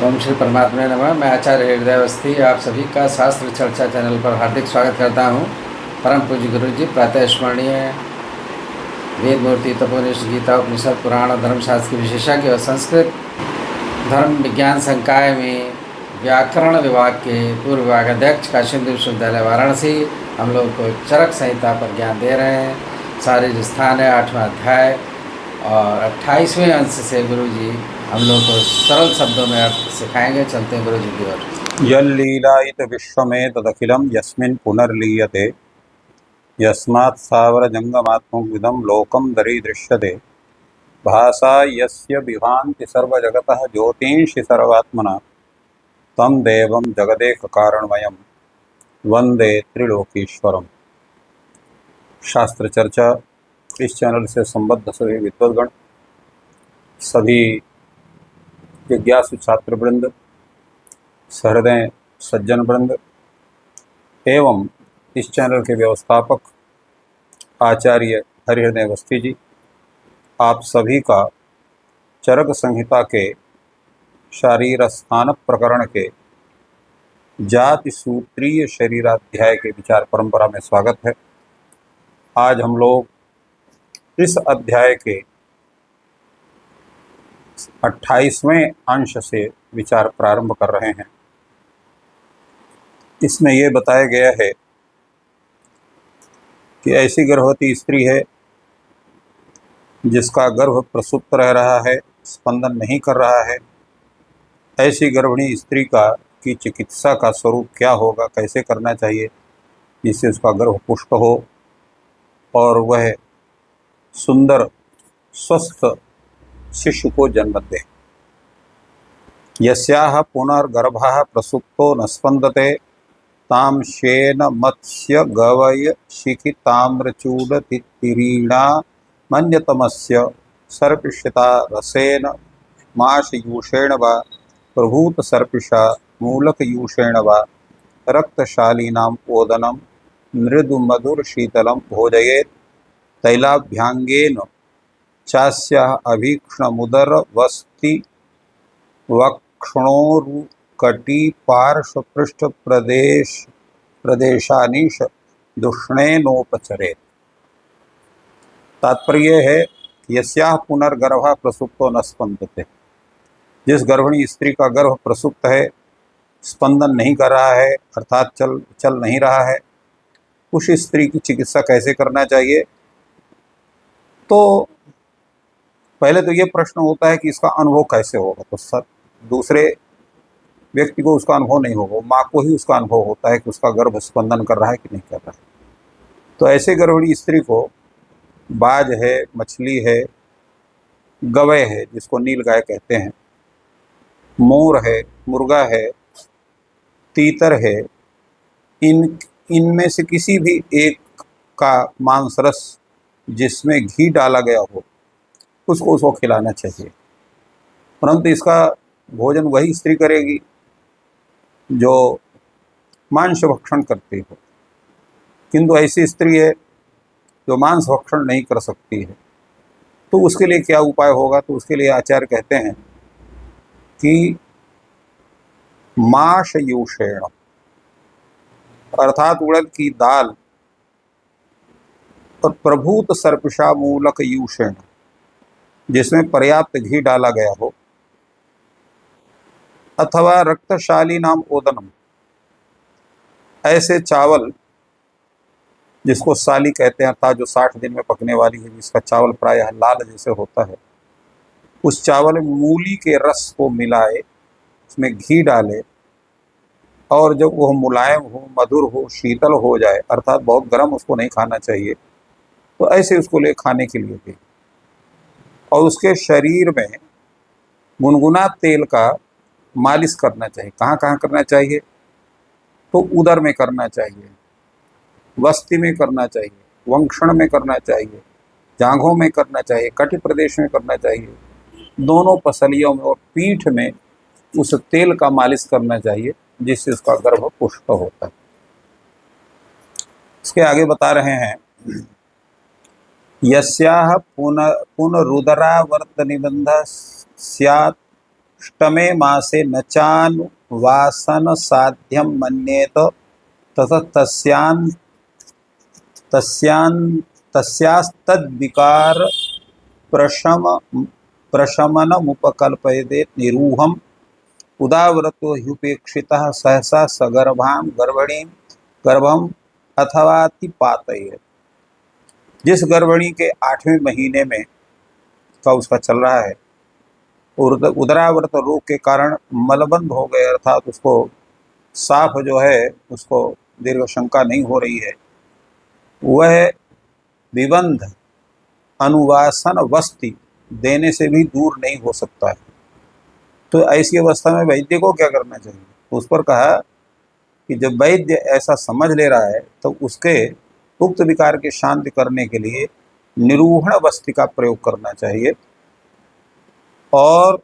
ओम श्री परमात्मा नमः। मैं आचार्य हृदय अवस्थी आप सभी का शास्त्र चर्चा चैनल पर हार्दिक स्वागत करता हूँ। परम पूज्य गुरु जी प्रातः स्मरणीय वेद मूर्ति तपोनिष्ठ गीता उपनिषद पुराण और धर्मशास्त्र के विशेषज्ञ और संस्कृत धर्म विज्ञान संकाय में व्याकरण विभाग के पूर्व विभाग अध्यक्ष काशी विश्वविद्यालय वाराणसी हम लोग को चरक संहिता पर ज्ञान दे रहे हैं। शारीर स्थान है 8वां अध्याय और 28वें अंश से गुरु जी हम लोग को सरल शब्दों में अर्थ सिखाएंगे। चलते हैं गुरु जी की ओर। यल्लीलायित विश्वमें तदखिलं यस्मिन् पुनर्लीयते यस्मात् स्थावरजङ्गमात्मविदं लोकं दरीदृश्यते भासा यस्य विभान्ति सर्वजगतः ज्योतिंषि सर्वात्मना तं देवं जगदेककारणमयं वंदे त्रिलोकीश्वरम। शास्त्र चर्चा इस चैनल से संबद्ध सभी विद्वद्गण, सभी जिज्ञासु छात्रवृंद, सहृदय सज्जन वृंद एवं इस चैनल के व्यवस्थापक आचार्य हरिहृदय अवस्थी जी, आप सभी का चरक संहिता के शारीर स्थान प्रकरण के जाति सूत्रीय शरीराध्याय के विचार परंपरा में स्वागत है। आज हम लोग इस अध्याय के 28वें अंश से विचार प्रारंभ कर रहे हैं। इसमें यह बताया गया है कि ऐसी गर्भवती स्त्री है जिसका गर्भ प्रसुप्त रह रहा है, स्पंदन नहीं कर रहा है। ऐसी गर्भिणी स्त्री की चिकित्सा का स्वरूप क्या होगा, कैसे करना चाहिए जिससे उसका गर्भ पुष्ट हो और वह सुंदर स्वस्थ शिशु को जन्म दे। यस्याह पुनर्गर्भः प्रसुप्तो न स्पंदते ताम शेन मत्स्य गवय शिखि ताम्रचूड तिरीणा मन्यतमस्य सर्पिष्यता रसेन माशयूषेण वा प्रभूत सर्पिषा मूलकयूषेण वा रक्तशालीनाम् ओदनं मृदु मधुर शीतलं भोजयेत् तैलाभ्यांगेन चास्याः अभीक्ष्णमुदरवस्ति वक्षणोरुकटिपार्श्वपृष्ठ प्रदेशानीश दुष्णेनोपचरेत्। तात्पर्य है यस्याः पुनर्गर्भः प्रसुप्तो न स्पंदते, जिस गर्भिणी स्त्री का गर्भ प्रसुप्त है, स्पंदन नहीं कर रहा है अर्थात चल नहीं रहा है, उस स्त्री की चिकित्सा कैसे करना चाहिए। तो पहले तो ये प्रश्न होता है कि इसका अनुभव कैसे होगा। तो दूसरे व्यक्ति को उसका अनुभव नहीं होगा, माँ को ही उसका अनुभव होता है कि उसका गर्भ स्पंदन कर रहा है कि नहीं कर रहा है। तो ऐसे गर्भिणी स्त्री को बाज है, मछली है, गवय है जिसको नील गाय कहते हैं, मोर है, मुर्गा है, तीतर है, इनमें से किसी भी एक का मांस रस जिसमें घी डाला गया हो उसको खिलाना चाहिए। परंतु इसका भोजन वही स्त्री करेगी जो मांस भक्षण करती हो, किंतु ऐसी स्त्री है जो मांस भक्षण नहीं कर सकती है। तो उसके लिए क्या उपाय होगा। तो उसके लिए आचार्य कहते हैं कि माशयूषेण अर्थात उड़द की दाल और प्रभूत सर्पिषा मूलक यूषेण जिसमें पर्याप्त घी डाला गया हो, अथवा रक्तशाली नाम ओदनम ऐसे चावल जिसको साली कहते हैं अर्थात जो 60 दिन में पकने वाली है, जिसका चावल प्रायः लाल जैसे होता है, उस चावल में मूली के रस को मिलाए, उसमें घी डाले और जब वह मुलायम हो, मधुर हो, शीतल हो जाए अर्थात बहुत गर्म उसको नहीं खाना चाहिए, तो ऐसे उसको ले खाने के लिए दे। और उसके शरीर में गुनगुना तेल का मालिश करना चाहिए। कहाँ कहाँ करना चाहिए। तो उदर में करना चाहिए, वस्ति में करना चाहिए, वंक्षण में करना चाहिए, जांघों में करना चाहिए, कटि प्रदेश में करना चाहिए, दोनों पसलियों में और पीठ में उस तेल का मालिश करना चाहिए जिससे उसका गर्भ पुष्ट होता है। इसके आगे बता रहे हैं यस्याह पुनरुदरावर्त निबंध स्यात् ष्टमे मासे न चानुवासन साध्यम मन्येत तथा तस्यास्तद्विकार प्रशम प्रशमनमुपकल्पयते निरूहम उदावृतो ह्युपेक्षितः सहसा सगर्भां गर्भणीं गर्भम अथवातिपातयेत्। जिस गर्भिणी के 8वें महीने में का उसका चल रहा है, उदरावर्त रोग के कारण मलबंध हो गए, अर्थात उसको साफ जो है उसको दीर्घ शंका नहीं हो रही है, वह विबंध अनुवासन वस्ति देने से भी दूर नहीं हो सकता है। तो ऐसी अवस्था में वैद्य को क्या करना चाहिए? तो उस पर कहा कि जब वैद्य ऐसा समझ ले रहा है तो उसके उक्त विकार के शांति करने के लिए निरूहण वस्ति का प्रयोग करना चाहिए। और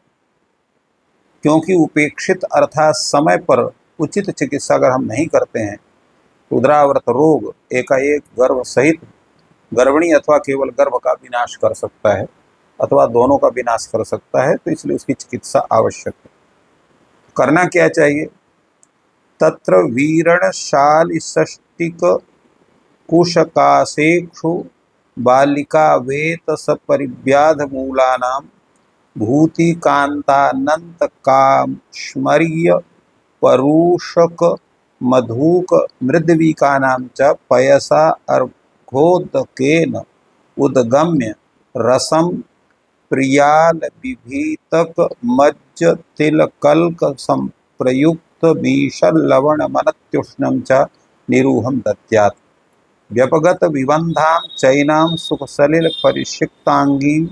क्योंकि उपेक्षित अर्थात समय पर उचित चिकित्सा अगर हम नहीं करते हैं तो उदरावर्त रोग एकाएक गर्भ सहित गर्भिणी अथवा केवल गर्भ का विनाश कर सकता है अथवा दोनों का विनाश कर सकता है। तो इसलिए उसकी चिकित्सा आवश्यक है। करना क्या चाहिए? तत्र वीरणशालिषष्टिक कुशकासेक्षु बालिका वेत सपरिव्याध मूलानां भूतिकांतानंत कामश्मर्य परुषक मधुक मृद्विकानां च पयसा अर्घोदकेन उद्गम्य रसम प्रियाल विभीतक मज्ज तिलकल्क संप्रयुक्त बीशल लवण मनत्युष्णं च निरूहं दद्यात्। व्यपगत विबंधां चैनां सुखसलिल परिषिक्तांगीं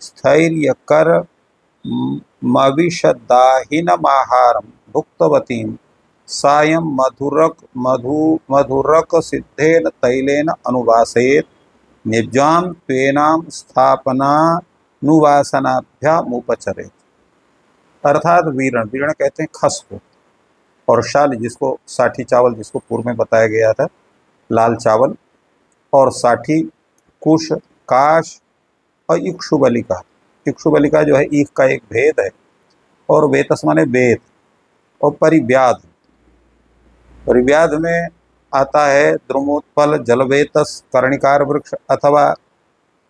स्थैर्यकर मविशदाहिनमाहारं भुक्तवतीं सायं मधुरक सिद्धेन तैलेन अनुवासयेत्। निब्जां त्वेनां स्थापनानुवासनाभ्यामुपचरेत्। अर्थात वीरण, वीरण कहते हैं खस को, और शाल जिसको साठी चावल जिसको पूर्व में बताया गया था, लाल चावल, और साठी कुश काश और इक्षुबलिका। इक्षुबलिका जो है ईख का एक भेद है, और वेतस माने वेद, और परिव्याध, परिव्याध में आता है द्रुमोत्पल जलवेतस कर्णिकार वृक्ष अथवा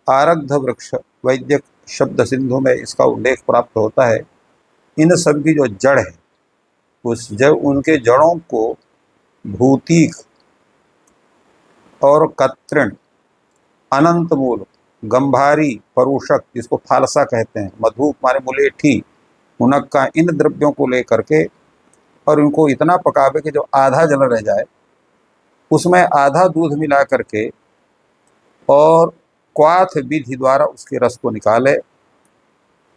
आरग्ध वृक्ष। वैद्य शब्द सिंधु में इसका उल्लेख प्राप्त होता है। इन सब की जो जड़ है उस जड़, उनके जड़ों को भूतिक और कत्रिण, अनंत मूल, गंभारी, परुषक जिसको फालसा कहते हैं, मधुक माने मुलेठी, मुनक्का, इन द्रव्यों को लेकर के और इनको इतना पकावे कि जो आधा जल रह जाए उसमें आधा दूध मिला करके और क्वाथ विधि द्वारा उसके रस को निकाले।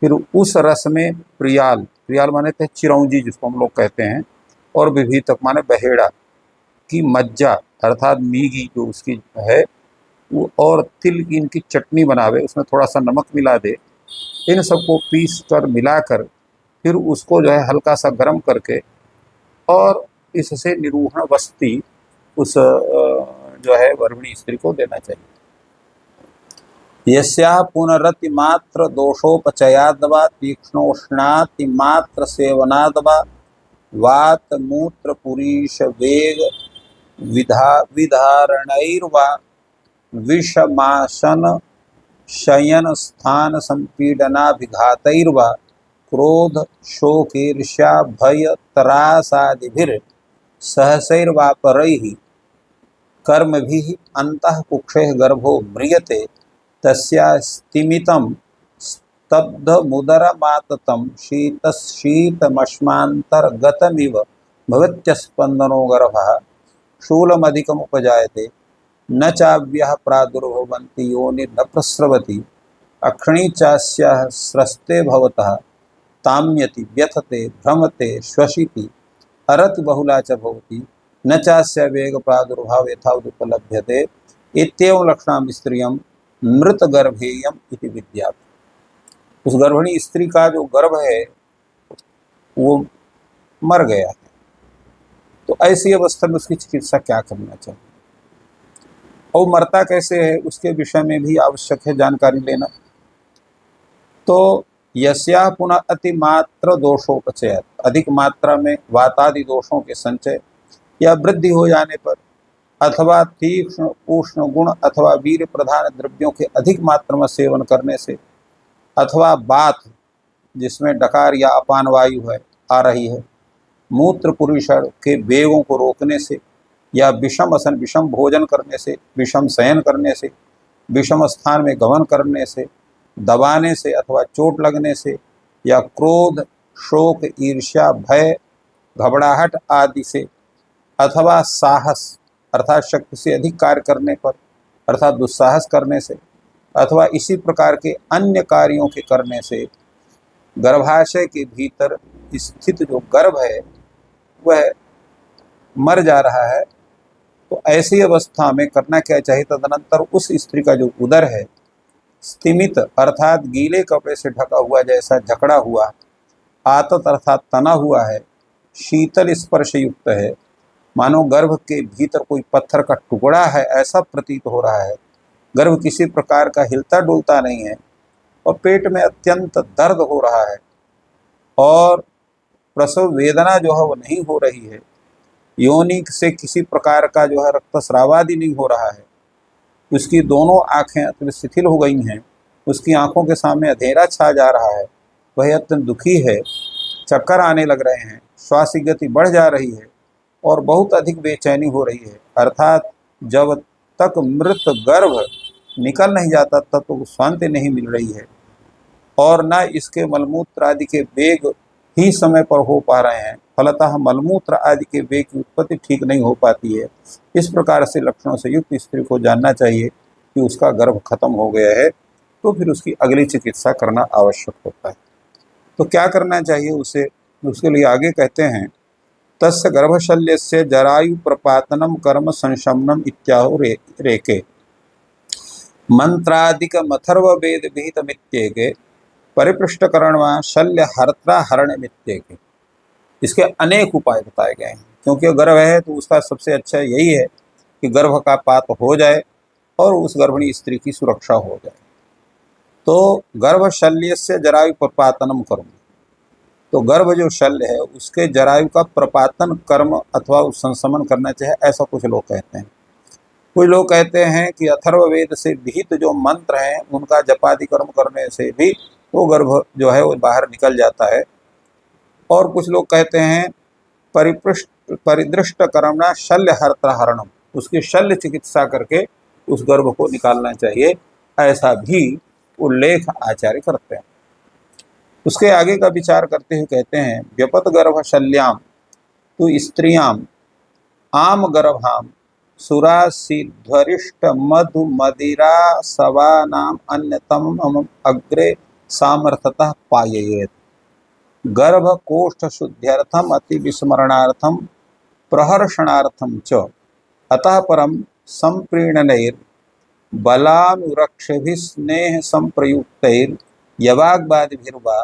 फिर उस रस में प्रियाल, प्रियाल माने थे चिरौंजी जिसको हम लोग कहते हैं, और विभीतक माने बहेड़ा की मज्जा अर्थात मीगी जो उसकी है वो, और तिल की इनकी चटनी बनावे, उसमें थोड़ा सा नमक मिला दे। इन सबको पीस कर मिलाकर फिर उसको जो है हल्का सा गर्म करके और इससे निरूहण वस्ति उस जो है गर्भिणी स्त्री को देना चाहिए। यस्याः पुनरति मात्र दोषोपचयाद्वा तीक्ष्णोष्णाति मात्र सेवनाद्वा वात मूत्र पुरीश वेग विधारणैर्वा विषमासन शयन स्थान संपीडनाभिघातैर्वा क्रोध शोकईर्ष्या भय त्रासादिभिर सहसैर्वापरैः कर्मभिः अन्तः कुक्षेः गर्भो म्रियते तस्यास्तिमितं स्तब्धमुदरमाततं शीतमश्मान्तर्गतमिव भवत्यस्पन्दनो गर्भः शूलमधिकमुपजायते न चाव्यः प्रादुर्भवन्ति योनिर्न प्रस्रवति अक्षणी चास्याः स्रस्ते भवतः ताम्यति व्यथते भ्रमते श्वसिति अरति बहुला च भवति न चास्य वेग प्रादुर्भाव यथावदुपलभ्यते इत्येवं लक्षणां स्त्रियं मृत गर्भेयम इति विद्यात्। उस गर्भिणी स्त्री का जो गर्भ है वो मर गया है, तो ऐसी अवस्था में उसकी चिकित्सा क्या करना चाहिए और मरता कैसे है उसके विषय में भी आवश्यक है जानकारी लेना। तो यस्या पुनः अतिमात्र दोषोपचय, अधिक मात्रा में वातादि दोषों के संचय या वृद्धि हो जाने पर, अथवा तीक्ष्ण उष्ण गुण अथवा वीर प्रधान द्रव्यों के अधिक मात्रा में सेवन करने से, अथवा बात जिसमें डकार या अपान वायु है आ रही है, मूत्र पुरुषण के वेगों को रोकने से, या विषम असन विषम भोजन करने से, विषम शयन करने से, विषम स्थान में गमन करने से, दबाने से अथवा चोट लगने से, या क्रोध शोक ईर्ष्या भय घबराहट आदि से, अथवा साहस अर्थात शक्ति से अधिक कार्य करने पर अर्थात दुस्साहस करने से, अथवा इसी प्रकार के अन्य कार्यों के करने से गर्भाशय के भीतर स्थित जो गर्भ है वह मर जा रहा है। तो ऐसी अवस्था में करना क्या चाहिए? तदनंतर उस स्त्री का जो उदर है स्तिमित अर्थात गीले कपड़े से ढका हुआ जैसा जकड़ा हुआ, आतत अर्थात तना हुआ है, शीतल स्पर्श युक्त है, मानो गर्भ के भीतर कोई पत्थर का टुकड़ा है ऐसा प्रतीत हो रहा है, गर्भ किसी प्रकार का हिलता डुलता नहीं है, और पेट में अत्यंत दर्द हो रहा है, और प्रसव वेदना जो है वो नहीं हो रही है, योनि से किसी प्रकार का जो है रक्तस्राव आदि नहीं हो रहा है, उसकी दोनों आंखें अत्यंत शिथिल हो गई हैं, उसकी आंखों के सामने अंधेरा छा जा रहा है, वह अत्यंत दुखी है, चक्कर आने लग रहे हैं, श्वास की गति बढ़ जा रही है और बहुत अधिक बेचैनी हो रही है, अर्थात जब तक मृत गर्भ निकल नहीं जाता तब तो शांति नहीं मिल रही है, और न इसके मलमूत्र आदि के वेग ही समय पर हो पा रहे हैं, फलतः मलमूत्र आदि के वेग की उत्पत्ति ठीक नहीं हो पाती है। इस प्रकार से लक्षणों से युक्त स्त्री को जानना चाहिए कि उसका गर्भ खत्म हो गया है, तो फिर उसकी अगली चिकित्सा करना आवश्यक होता है। तो क्या करना चाहिए उसे? उसके लिए आगे कहते हैं, तस्य गर्भशल्यस्य जरायु प्रपातनम कर्म संशमनम इत्याहो रेके मंत्रादिकमथर्व वेद विहितमित्येके परिपृष्टकरणवा शल्य हर्त्रा हरणमित्येके। इसके अनेक उपाय बताए गए हैं, क्योंकि गर्भ है तो उसका सबसे अच्छा यही है कि गर्भ का पात हो जाए और उस गर्भिणी स्त्री की सुरक्षा हो जाए। तो गर्भ शल्य से जरायु प्रपातनम कर्म, तो गर्भ जो शल्य है उसके जरायु का प्रपातन कर्म अथवा संशमन करना चाहिए, ऐसा कुछ लोग कहते हैं। कुछ लोग कहते हैं कि अथर्व वेद से विहित जो मंत्र हैं उनका जपादि कर्म करने से भी वो गर्भ जो है वो बाहर निकल जाता है। और कुछ लोग कहते हैं परिदृष्ट कर्मणा शल्य हर्त्रा हरणम, उसकी शल्य चिकित्सा करके उस गर्भ को निकालना चाहिए, ऐसा भी उल्लेख आचार्य करते हैं। उसके आगे का विचार करते हुए कहते हैं, व्यपत गर्भ शल्याम तो स्त्रियाम आम गर्भाम सुरासिध्वरिष्ट मधु मदिरा सवानाम अन्यतम अग्रे सामर्थतः पाययेत। गर्भ कोष्ठ शुद्ध्यर्थम अति विस्मरणार्थम प्रहर्षणार्थम च अतः परम संप्रीणनैर बलानुरक्षभिः स्नेह संप्रयुक्तैर यवाग्वादिभिर्वा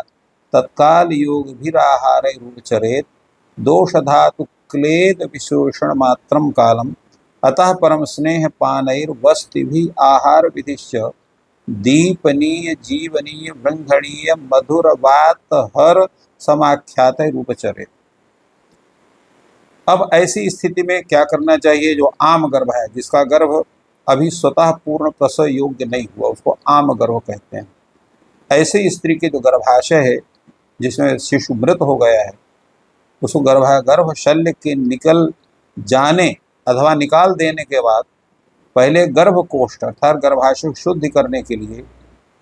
तत्काल योगभिराहारैरुपचरेत दोषधातु क्लेद विशोषण मात्रम कालम अतः परम स्नेह पानैर वस्तिभिः आहार विधिश्च दीपनीय जीवनीय ब्रह्मणीय मधुर वात हर समाख्यातैरुपचरेत। अब ऐसी स्थिति में क्या करना चाहिए? जो आम गर्भ है, जिसका गर्भ अभी स्वतः पूर्ण प्रसव योग्य नहीं हुआ, उसको आम गर्भ कहते हैं। ऐसी स्त्री के जो गर्भाशय है जिसमें शिशु मृत हो गया है, उसको गर्भ शल्य के निकल जाने अथवा निकाल देने के बाद पहले गर्भकोष्ठ अर्थात गर्भाशय शुद्ध करने के लिए,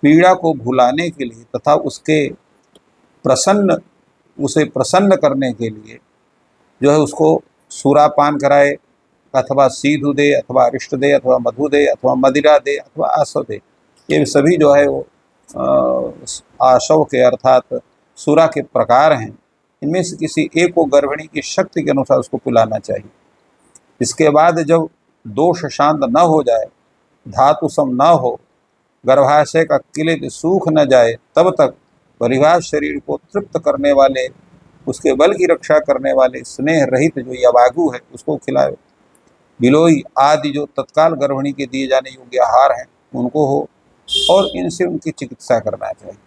पीड़ा को भुलाने के लिए तथा उसे प्रसन्न करने के लिए जो है उसको सूरापान कराए, अथवा सीधु दे अथवा अरिष्ट दे अथवा मधु दे अथवा मदिरा दे अथवा आसव दे। ये सभी जो है वो आशव के अर्थात सूरा के प्रकार हैं। इनमें से किसी एक को गर्भिणी की शक्ति के अनुसार उसको पिलाना चाहिए। इसके बाद जब दोष शांत न हो जाए, धातु सम न हो, गर्भाशय का किलित सूख न जाए, तब तक परिभाष शरीर को तृप्त करने वाले, उसके बल की रक्षा करने वाले स्नेह रहित जो यवागु है उसको खिलाए। गिलोई आदि जो तत्काल गर्भिणी के दिए जाने योग्य आहार हैं उनको हो, और इनसे उनकी चिकित्सा करना चाहिए।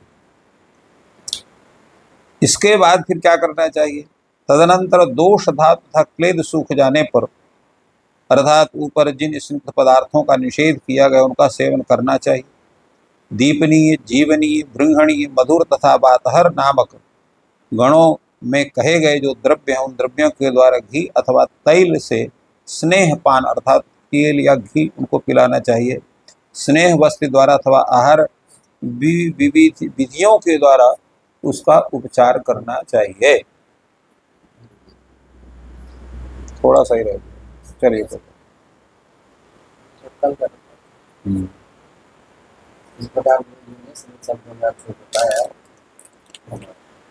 इसके बाद फिर क्या करना चाहिए? तदनंतर दोष धातु तथा क्लेद सूख जाने पर, अर्थात ऊपर जिन स्निग्ध पदार्थों का निषेध किया गया उनका सेवन करना चाहिए। दीपनीय, जीवनीय, बृंहणीय, मधुर तथा बातहर नामक गणों में कहे गए जो द्रव्य हैं उन द्रव्यों के द्वारा घी अथवा तैल से स्नेहपान अर्थात तेल या घी उनको पिलाना चाहिए। स्नेह वस्त्र द्वारा अथवा आहार विविध विधियों के द्वारा उसका उपचार करना चाहिए। थोड़ा सही रहे, चलिए तो। कल कर इस प्रकार गुरु जी ने संत शब्दों में आपको बताया।